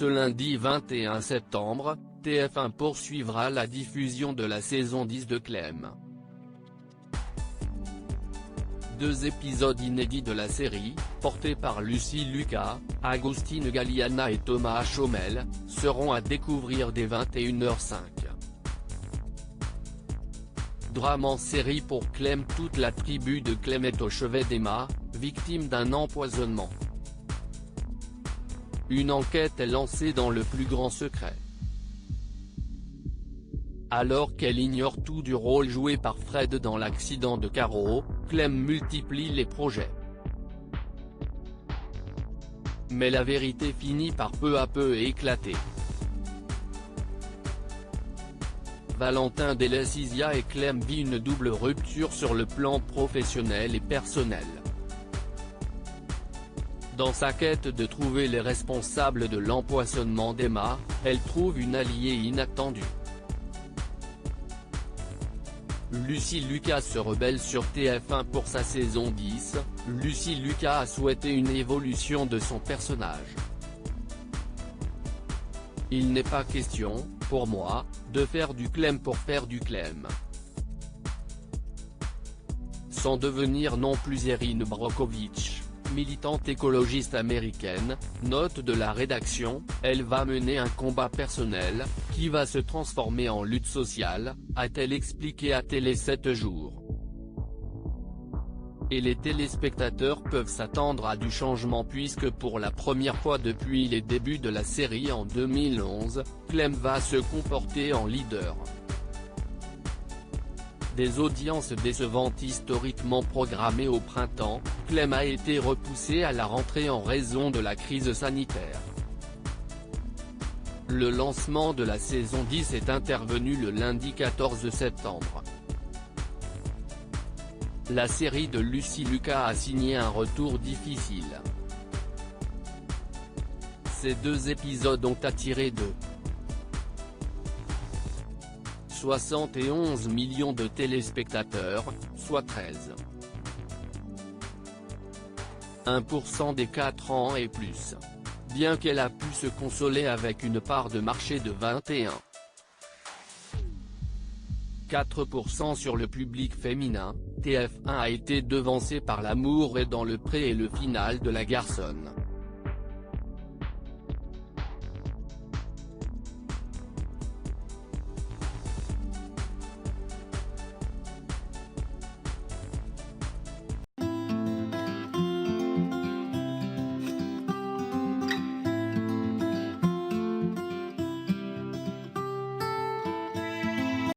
Ce lundi 21 septembre, TF1 poursuivra la diffusion de la saison 10 de Clem. 2 épisodes inédits de la série, portés par Lucie Lucas, Agustine Galliana et Thomas Chomel, seront à découvrir dès 21h05. Drame en série pour Clem. Toute la tribu de Clem est au chevet d'Emma, victime d'un empoisonnement. Une enquête est lancée dans le plus grand secret. Alors qu'elle ignore tout du rôle joué par Fred dans l'accident de Caro, Clem multiplie les projets. Mais la vérité finit par peu à peu éclater. Valentin Dell'Assisia et Clem vit une double rupture sur le plan professionnel et personnel. Dans sa quête de trouver les responsables de l'empoisonnement d'Emma, elle trouve une alliée inattendue. Lucie Lucas se rebelle sur TF1 pour sa saison 10, Lucie Lucas a souhaité une évolution de son personnage. Il n'est pas question, pour moi, de faire du Clem pour faire du Clem. Sans devenir non plus Erin Brockovich, militante écologiste américaine, note de la rédaction, elle va mener un combat personnel, qui va se transformer en lutte sociale, a-t-elle expliqué à Télé 7 jours. Et les téléspectateurs peuvent s'attendre à du changement puisque pour la première fois depuis les débuts de la série en 2011, Clem va se comporter en leader. Des audiences décevantes historiquement programmées au printemps, Clem a été repoussée à la rentrée en raison de la crise sanitaire. Le lancement de la saison 10 est intervenu le lundi 14 septembre. La série de Lucie Lucas a signé un retour difficile. Ces 2 épisodes ont attiré de 71 millions de téléspectateurs, soit 13,1% des 4 ans et plus. Bien qu'elle a pu se consoler avec une part de marché de 21,4% sur le public féminin, TF1 a été devancé par L'amour est dans le pré et le final de La Garçonne.